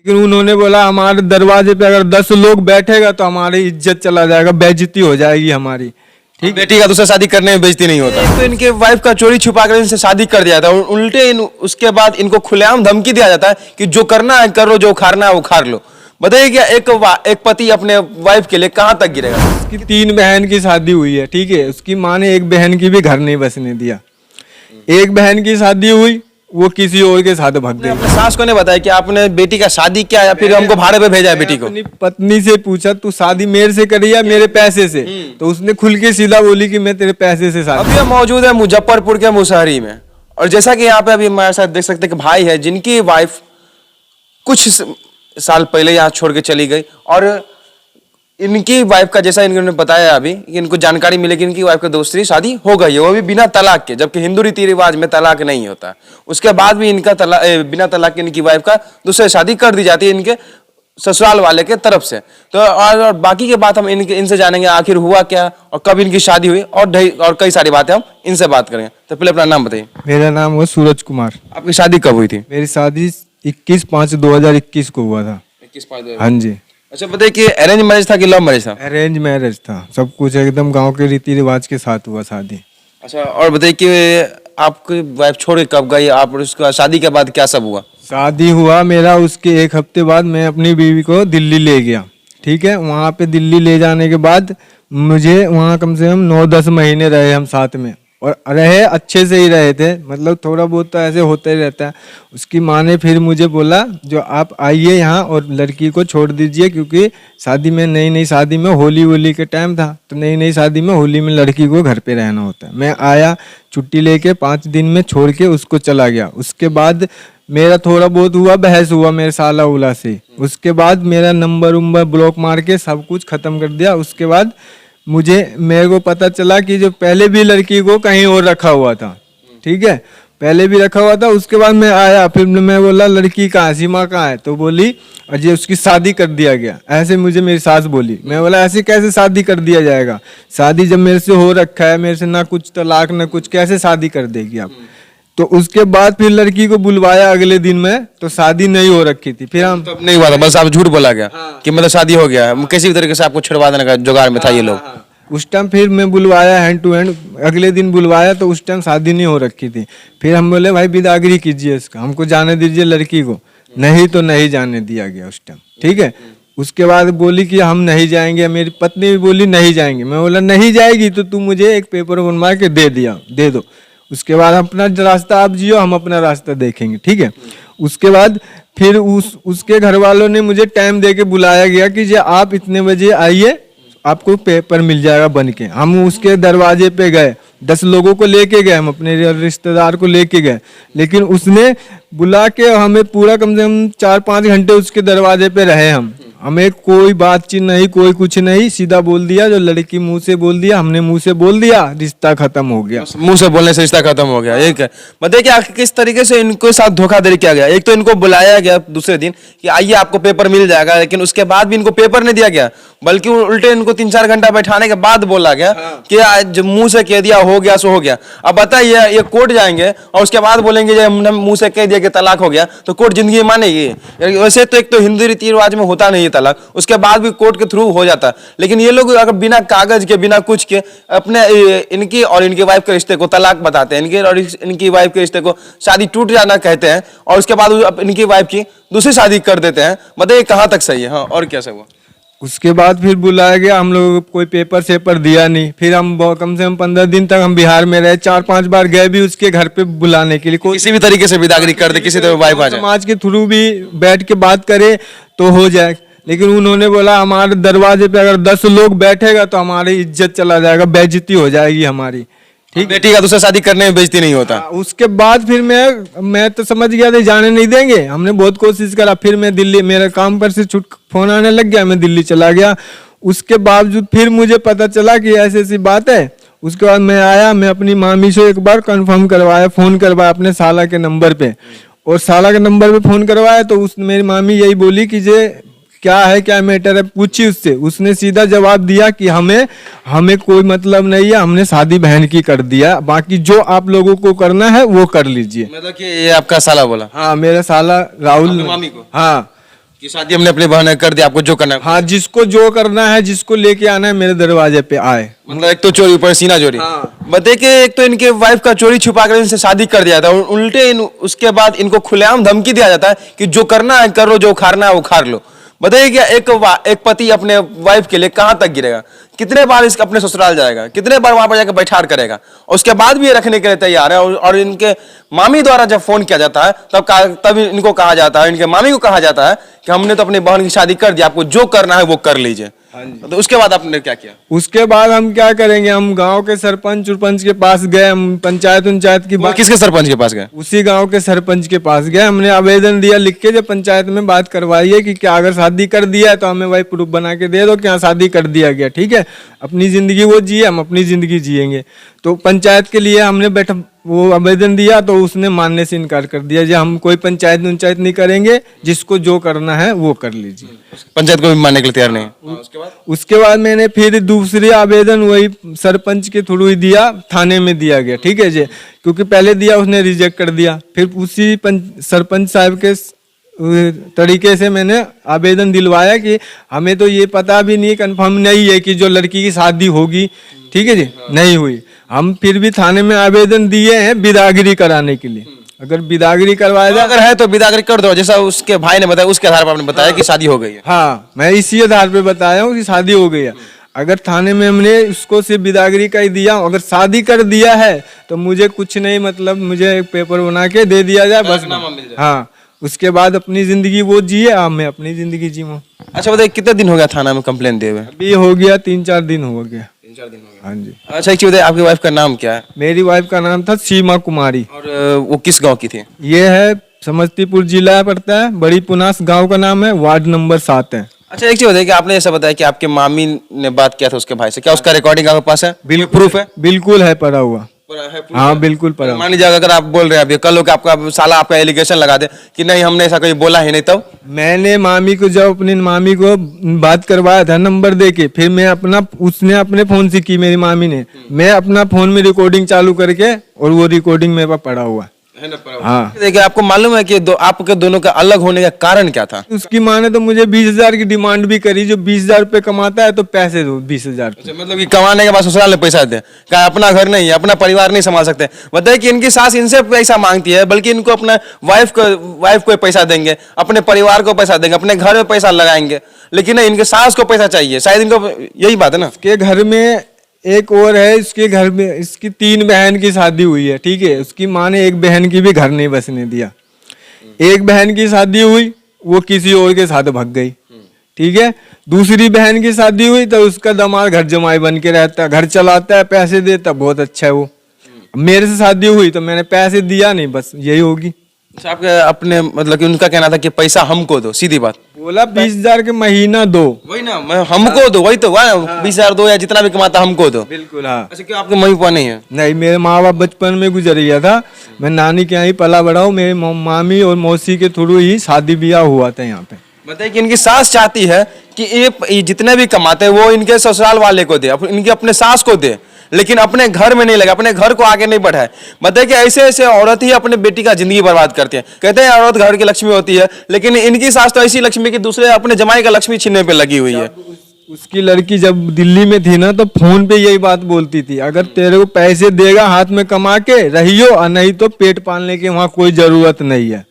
लेकिन उन्होंने बोला हमारे दरवाजे पे अगर 10 लोग बैठेगा तो हमारी इज्जत चला जाएगा, बेइज्जती हो जाएगी हमारी। ठीक, बेटी का दूसरा शादी करने में बेइज्जती नहीं होता। तो इनके वाइफ का चोरी छुपा कर इनसे शादी कर दिया था, उल्टे उसके बाद इनको खुलेआम धमकी दिया जाता है कि जो करना है करो, जो उखाड़ना है उखाड़ लो। बताइए क्या एक पति अपने वाइफ के लिए कहाँ तक गिरेगा? उसकी 3 बहन की शादी हुई है, ठीक है, उसकी माँ ने एक बहन की भी घर नहीं बसने दिया। एक बहन की शादी हुई, वो किसी और के साथ भाग गई। अपने सास को नहीं बताया कि आपने बेटी का शादी किया या फिर हमको भाड़े पे भेजा है बेटी को? अपनी पत्नी से पूछा तू शादी मेरे से करी या मेरे पैसे से, तो उसने खुल के सीधा बोली कि मैं तेरे पैसे से शादी। अभी हम मौजूद है मुजफ्फरपुर के मुसहरी में, और जैसा कि यहाँ पे अभी हमारे साथ देख सकते हैं कि भाई है जिनकी वाइफ कुछ साल पहले यहाँ छोड़ के चली गई, और इनकी वाइफ का जैसा इन्होंने बताया अभी कि इनको जानकारी मिली कि इनकी वाइफ का दूसरी शादी हो गई है, वो भी बिना तलाक के, जबकि हिंदू रीति रिवाज में तलाक नहीं होता। उसके बाद भी इनका बिना तलाक के इनकी वाइफ का दूसरी शादी कर दी जाती है इनके ससुराल वाले के तरफ से। तो और बाकी की बात हम इनसे जानेंगे आखिर हुआ क्या और कब इनकी शादी हुई, और कई सारी बातें हम इनसे बात करेंगे। तो पहले अपना नाम बताइए। मेरा नाम हुआ सूरज कुमार। आपकी शादी कब हुई थी? मेरी शादी 21/5/2021 को हुआ था। 21/5। हाँ जी। अच्छा बताइए कि अरेंज मैरिज था कि लव मैरिज था? अरेंज मैरिज था, सब कुछ एकदम गांव के रीति रिवाज के साथ हुआ शादी। अच्छा, और बताइए कि आपकी वाइफ छोड़ के कब गई, आप उसका शादी के बाद क्या सब हुआ? शादी हुआ मेरा, उसके 1 हफ्ते बाद मैं अपनी बीवी को दिल्ली ले गया, ठीक है। वहाँ पे दिल्ली ले जाने के बाद मुझे वहाँ कम से कम 9-10 महीने रहे हम साथ में, और रहे अच्छे से ही रहे थे, मतलब थोड़ा बहुत तो ऐसे होता ही रहता है। उसकी माँ ने फिर मुझे बोला जो आप आइए यहाँ और लड़की को छोड़ दीजिए, क्योंकि शादी में नई शादी में होली के टाइम था, तो नई शादी में होली में लड़की को घर पे रहना होता है। मैं आया छुट्टी लेके 5 दिन में छोड़ के उसको चला गया। उसके बाद मेरा थोड़ा बहुत हुआ, बहस हुआ मेरे साला उला से। उसके बाद मेरा नंबर ब्लॉक मार के सब कुछ खत्म कर दिया। उसके बाद मेरे को पता चला कि जो पहले भी लड़की को कहीं और रखा हुआ था, ठीक है, पहले भी रखा हुआ था। उसके बाद मैं आया, फिर मैं बोला लड़की कहाँ है, सीमा कहाँ है, तो बोली अजय उसकी शादी कर दिया गया। ऐसे मुझे मेरी सास बोली। मैं बोला ऐसे कैसे शादी कर दिया जाएगा, शादी जब मेरे से हो रखा है, मेरे से ना कुछ तलाक ना कुछ, कैसे शादी कर देगी आप। तो उसके बाद फिर लड़की को बुलवाया अगले दिन में, तो शादी नहीं हो रखी थी। फिर हम तो नहीं हुआ था, बस आप झूठ बोला गया कि मतलब शादी हो गया है, किसी भी तरीके से आपको छुड़वा देने का जुगाड़ में था ये लोग। उस टाइम फिर मैं बुलवाया हैंड टू हैंड, अगले दिन बुलवाया तो उस टाइम शादी नहीं हो रखी थी। फिर हम बोले भाई बिदागरी कीजिए इसका, हमको जाने दीजिए लड़की को। नहीं तो नहीं जाने दिया गया उस टाइम, ठीक है। उसके बाद बोली कि हम नहीं जाएंगे, मेरी पत्नी भी बोली नहीं जाएंगे। मैं बोला नहीं जाएगी तो तू मुझे एक पेपर बनवा के दे दो। उसके बाद अपना रास्ता आप जियो, हम अपना रास्ता देखेंगे, ठीक है। उसके बाद फिर उसके घर वालों ने मुझे टाइम दे के बुलाया गया कि जे आप इतने बजे आइए, आपको पेपर मिल जाएगा बन के। हम उसके दरवाजे पे गए, 10 लोगों को लेके गए, हम अपने रिश्तेदार को लेके गए, लेकिन उसने बुला के हमें पूरा कम से कम 4-5 घंटे उसके दरवाजे पे रहे हम। हमें कोई बातचीत नहीं, कोई कुछ नहीं, सीधा बोल दिया जो लड़की मुंह से बोल दिया, हमने मुंह से बोल दिया, रिश्ता खत्म हो गया। मुंह से बोलने से रिश्ता खत्म हो गया, एक है। बताइए कि किस तरीके से इनको साथ धोखाधड़ी किया गया। एक तो इनको बुलाया गया दूसरे दिन कि आइए आपको पेपर मिल जाएगा, लेकिन उसके बाद भी इनको पेपर नहीं दिया गया, बल्कि उल्टे इनको 3-4 घंटा बैठाने के बाद बोला गया कि आज मुंह से कह दिया हो गया सो हो गया। अब बताइए ये कोर्ट जाएंगे और उसके बाद बोलेंगे जो हमने मुंह से कह दिया कि तलाक हो गया, तो कोर्ट जिंदगी मानेगी? वैसे तो एक तो हिंदू रीति रिवाज में होता नहीं तलाक, उसके बाद भी कोर्ट के थ्रू हो जाता। लेकिन ये लोग अगर बिना कागज के बिना कुछ के अपने इनकी और इनकी वाइफ के रिश्ते को तलाक बताते हैं, इनके और इनकी वाइफ के रिश्ते को शादी टूट जाना कहते हैं, और उसके बाद इनकी वाइफ की दूसरी शादी कर देते हैं। बताइए कहाँ तक सही है? हाँ, और क्या सब हुआ? उसके बाद फिर बुलाया गया, हम लोगों को कोई पेपर सेपर दिया नहीं। फिर हम कम से कम 15 दिन तक हम बिहार में रहे। 4-5 बार गए भी उसके घर पे बुलाने के लिए, कोई किसी भी तरीके से विदागरी कर दे, किसी तरह वाइफ आ जाए, समाज के थ्रू भी बैठ के बात करे तो हो जाए। लेकिन उन्होंने बोला हमारे दरवाजे पे अगर 10 लोग बैठेगा तो हमारी इज्जत चला जाएगा, बेइज्जती हो जाएगी हमारी। ठीक, बेटी का दूसरा शादी करने में बेइज्जती नहीं होता। उसके बाद फिर मैं तो समझ गया था जाने नहीं देंगे। हमने बहुत कोशिश करा, फिर मैं दिल्ली, मेरे काम पर से फोन आने लग गया, मैं दिल्ली चला गया। उसके बावजूद फिर मुझे पता चला कि ऐसी ऐसी बात है। उसके बाद मैं आया, मैं अपनी मामी से एक बार कंफर्म करवाया, फोन करवाया अपने साला के नंबर पे, और साला के नंबर पे फोन करवाया तो मेरी मामी यही बोली कि जे क्या है, क्या मैटर है, पूछी उससे। उसने सीधा जवाब दिया कि हमें कोई मतलब नहीं है, हमने शादी बहन की कर दिया, बाकी जो आप लोगों को करना है वो कर लीजिए। मतलब कि ये आपका साला बोला? हाँ, मेरा साला राहुल। मामी को? हाँ। कि शादी हमने अपनी बहन ने कर दी, आपको जो करना है। हाँ, जिसको जो करना है, जिसको लेके आना है, मेरे दरवाजे पे आए। मतलब एक तो चोरी, ऊपर सीना चोरी। हाँ। बताइए कि एक तो इनके वाइफ का चोरी छुपा कर इनसे शादी कर दिया था, उल्टे उसके बाद इनको खुलेआम धमकी दिया जाता है कि जो करना है करो, जो उखाड़ना है उखाड़ लो। बताइए क्या एक पति अपने वाइफ के लिए कहाँ तक गिरेगा, कितने बार इसका अपने ससुराल जाएगा, कितने बार वहां पर जाकर बैठार करेगा, और उसके बाद भी ये रखने के लिए तैयार है। और इनके मामी द्वारा जब फोन किया जाता है तब इनको कहा जाता है, इनके मामी को कहा जाता है कि हमने तो अपनी बहन की शादी कर दी, आपको जो करना है वो कर लीजिए। तो उसके बाद आपने क्या किया? उसके बाद हम क्या करेंगे, हम गांव के सरपंच उरपंच के पास गए, हम पंचायत की वो बात, किसके सरपंच के पास गए? उसी गांव के सरपंच के पास गए। हमने आवेदन दिया लिख के, जब पंचायत में बात करवाई है कि क्या अगर शादी कर दिया है तो हमें भाई प्रूफ बना के दे दो कि हाँ शादी कर दिया गया, ठीक है, अपनी जिंदगी वो जिए, हम अपनी जिंदगी जिएंगे। तो पंचायत के लिए हमने वो आवेदन दिया, तो उसने मानने से इनकार कर दिया जी हम कोई पंचायत नहीं करेंगे, जिसको जो करना है वो कर लीजिए। पंचायत को भी मानने के लिए तैयार नहीं है। उसके बाद मैंने फिर दूसरी आवेदन वही सरपंच के थ्रू ही दिया, थाने में दिया गया, ठीक है जी, क्योंकि पहले दिया उसने रिजेक्ट कर दिया। फिर उसी सरपंच साहब के तरीके से मैंने आवेदन दिलवाया कि हमें तो ये पता भी नहीं, कंफर्म नहीं है कि जो लड़की की शादी होगी, ठीक है जी, नहीं हुई। हम फिर भी थाने में आवेदन दिए हैं बिदागरी कराने के लिए, अगर बिदागरी करवाया जाए, अगर है तो बिदागरी कर दो, जैसा उसके भाई ने बताया उसके आधार पर आपने बताया कि शादी हो गई है। हाँ, मैं इसी आधार पे बताया हूँ कि शादी हो गई है। अगर थाने में हमने उसको सिर्फ बिदागरी का ही दिया, अगर शादी कर दिया है तो मुझे कुछ नहीं, मतलब मुझे एक पेपर बना के दे दिया जाए बस। हाँ, उसके बाद अपनी जिंदगी वो जिए, अब मैं अपनी जिंदगी जीऊँ। अच्छा बताइए कितने दिन हो गया थाना में कंप्लेन दिए हुए? अभी हो गया 3-4 दिन हो गया। 3-4 दिन हो गया। हाँ जी। अच्छा एक चीज बताइए, आपकी वाइफ का नाम क्या है? मेरी वाइफ का नाम था सीमा कुमारी, और वो किस गांव की थी? ये है समस्तीपुर जिला पड़ता है, बड़ी पुनास गांव का नाम है, वार्ड नंबर 7 है। अच्छा एक चीज बताइए कि आपने ऐसा बताया कि आपके मामी ने बात किया था उसके भाई से, क्या उसका रिकॉर्डिंग आपके पास है? बिल्कुल प्रूफ है? बिल्कुल है, पड़ा हुआ। हाँ बिल्कुल पड़ा। मान लीजिए अगर आप बोल रहे हैं अभी, कल लोग आपका साला आपका एलिगेशन लगा दे कि नहीं हमने ऐसा कोई बोला ही नहीं, तब? मैंने मामी को, जब अपनी मामी को बात करवाया था नंबर दे के, फिर मैं उसने अपने फोन से की, मेरी मामी ने, मैं अपना फोन में रिकॉर्डिंग चालू करके, और वो रिकॉर्डिंग मेरे पास पड़ा हुआ है। हाँ। देखिए आपको मालूम है कि आपके दोनों का अलग होने का कारण क्या था? उसकी माँ ने तो मुझे 20,000 की डिमांड भी करी, जो 20,000 रुपये कमाता है तो पैसे दो 20,000। मतलब कि कमाने के बाद ससुराल में पैसा दे, क्या अपना घर नहीं है, अपना परिवार नहीं संभाल सकते? बताइए कि इनकी सास इनसे पैसा मांगती है, बल्कि इनको अपना वाइफ को पैसा देंगे, अपने परिवार को पैसा देंगे, अपने घर में पैसा लगाएंगे, लेकिन नहीं, इनके सास को पैसा चाहिए। शायद इनको यही बात है ना। के घर में एक और है, इसके घर में इसकी 3 बहन की शादी हुई है, ठीक है, उसकी माँ ने एक बहन की भी घर नहीं बसने दिया। एक बहन की शादी हुई, वो किसी और के साथ भाग गई, ठीक है। दूसरी बहन की शादी हुई तो उसका दामाद घर जमाई बन के रहता है, घर चलाता है, पैसे देता, बहुत अच्छा है वो। मेरे से शादी हुई तो मैंने पैसे दिया नहीं, बस यही होगी। अच्छा, आपके अपने मतलब कि उनका कहना था कि पैसा हमको दो, सीधी बात बोला 20,000 के महीना दो। वही ना, मैं हमको दो, वही तो 20,000 दो, या जितना भी कमाता हमको दो। बिल्कुल हाँ। अच्छा क्यों आपके मम्मी पापा नहीं है? नहीं, मेरे माँ बाप बचपन में गुजर गया था, मैं नानी के यहाँ ही पला बड़ा हूँ। मेरे मामी और मौसी के थ्रू ही शादी ब्याह हुआ था यहाँ पे। बताइए कि इनकी सास चाहती है कि ये जितने भी कमाते हैं वो इनके ससुराल वाले को दे, इनके अपने सास को दे, लेकिन अपने घर में नहीं लगा, अपने घर को आगे नहीं बढ़ाए। बताइए कि ऐसे ऐसे औरत ही अपने बेटी का जिंदगी बर्बाद करती है। कहते हैं औरत घर की लक्ष्मी होती है, लेकिन इनकी सास तो ऐसी लक्ष्मी की दूसरे अपने जमाई का लक्ष्मी छीनने पे लगी हुई है। उसकी लड़की जब दिल्ली में थी ना, तो फोन पे यही बात बोलती थी, अगर तेरे को पैसे देगा हाथ में कमा के रहियो, और नहीं तो पेट पालने की वहाँ कोई जरूरत नहीं है।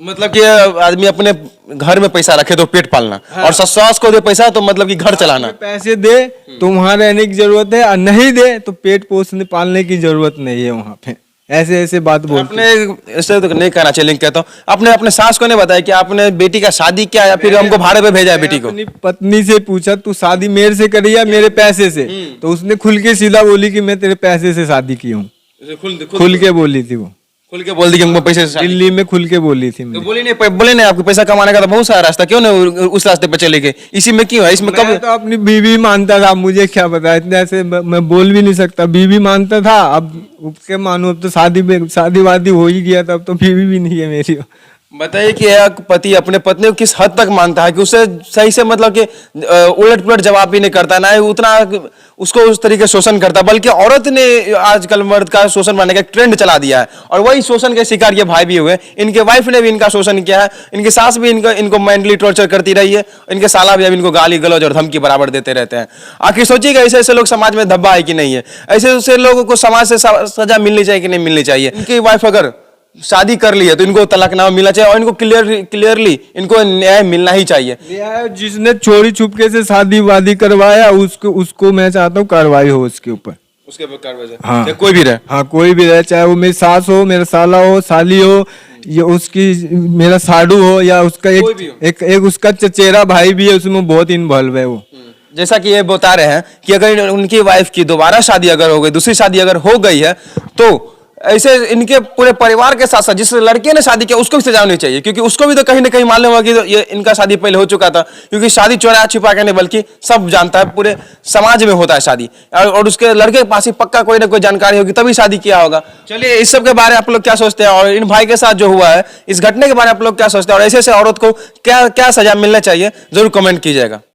मतलब कि आदमी अपने घर में पैसा रखे तो पेट पालना, हाँ। और सास को दे पैसा तो मतलब कि घर चलाना। पैसे दे तो वहाँ रहने की जरूरत है, और नहीं दे तो पेट पोषने पालने की जरूरत नहीं है वहाँ पे। ऐसे ऐसे बात बोलते। आपने ऐसे तो नहीं कहना चाहिए, कहता हूँ आपने अपने सास को नहीं बताया कि आपने बेटी का शादी किया, या फिर हमको भाड़े पे भेजा है बेटी को? अपनी पत्नी से पूछा तू शादी मेरे से करी या मेरे पैसे से, तो उसने खुल के सीधा बोली कि मैं तेरे पैसे से शादी की हूँ। खुल के बोली थी वो, खुल के बोल दी कि हमको पैसे से दिल्ली में खुल के बोली थी। तो बोली नहीं आपको पैसा कमाने का तो बहुत सारा रास्ता, क्यों नहीं उस रास्ते पे चले गए? इसी में क्यों है? इसमें कब? तो अपनी बीवी मानता था, मुझे क्या पता, इतने ऐसे मैं बोल भी नहीं सकता। बीवी मानता था, अब उसके मानो, अब तो शादी वादी हो ही गया था, अब तो बीवी भी नहीं है मेरी, बताइए कि एक पति अपने पत्नी को किस हद तक मानता है कि उसे सही से मतलब कि उलट पुलट जवाब भी नहीं करता, ना ही उतना उसको उस तरीके से शोषण करता, बल्कि औरत ने आजकल मर्द का शोषण करने का एक ट्रेंड चला दिया है। और वही शोषण के शिकार ये भाई भी हुए, इनके वाइफ ने भी इनका शोषण किया है, इनकी सास भी इनको मेंटली टॉर्चर करती रही है, इनके साला भी अब इनको गाली गलौज और धमकी बराबर देते रहते हैं। आखिर सोचिएगा ऐसे ऐसे लोग समाज में धब्बा है कि नहीं है, ऐसे ऐसे लोगों को समाज से सजा मिलनी चाहिए कि नहीं मिलनी चाहिए। इनकी वाइफ अगर शादी कर ली है तो इनको तलाकनामा मिलना चाहिए और इनको क्लियरली इनको न्याय मिलना ही चाहिए। न्याय जिसने चोरी छुपके से शादी वादी करवाया उसको मैं चाहता हूँ कार्रवाई हो उसके ऊपर। उसके ऊपर कार्रवाई हाँ, चाहे कोई भी रहे। हाँ कोई भी रहे, चाहे वो मेरी सास हो, मेरा साला हो, साली हो, या उसकी मेरा साडू हो, या उसका कोई भी हो। एक उसका चचेरा भाई भी है, उसमें बहुत इन्वॉल्व है वो। जैसा कि ये बता रहे हैं कि अगर उनकी वाइफ की दोबारा शादी अगर हो गई, दूसरी शादी अगर हो गई है, तो ऐसे इनके पूरे परिवार के साथ साथ जिस लड़के ने शादी किया उसको भी सजा होनी चाहिए, क्योंकि उसको भी तो कहीं ना कहीं मालूम होगा कि तो ये इनका शादी पहले हो चुका था, क्योंकि शादी चोरा छिपा के नहीं बल्कि सब जानता है, पूरे समाज में होता है शादी, और उसके लड़के के पास ही पक्का कोई ना कोई जानकारी होगी तभी शादी किया होगा। चलिए इस सब के बारे में आप लोग क्या सोचते हैं, और इन भाई के साथ जो हुआ है इस घटने के बारे में आप लोग क्या सोचते हैं, और ऐसे ऐसे औरत को क्या क्या सजा मिलना चाहिए, जरूर कमेंट कीजिएगा।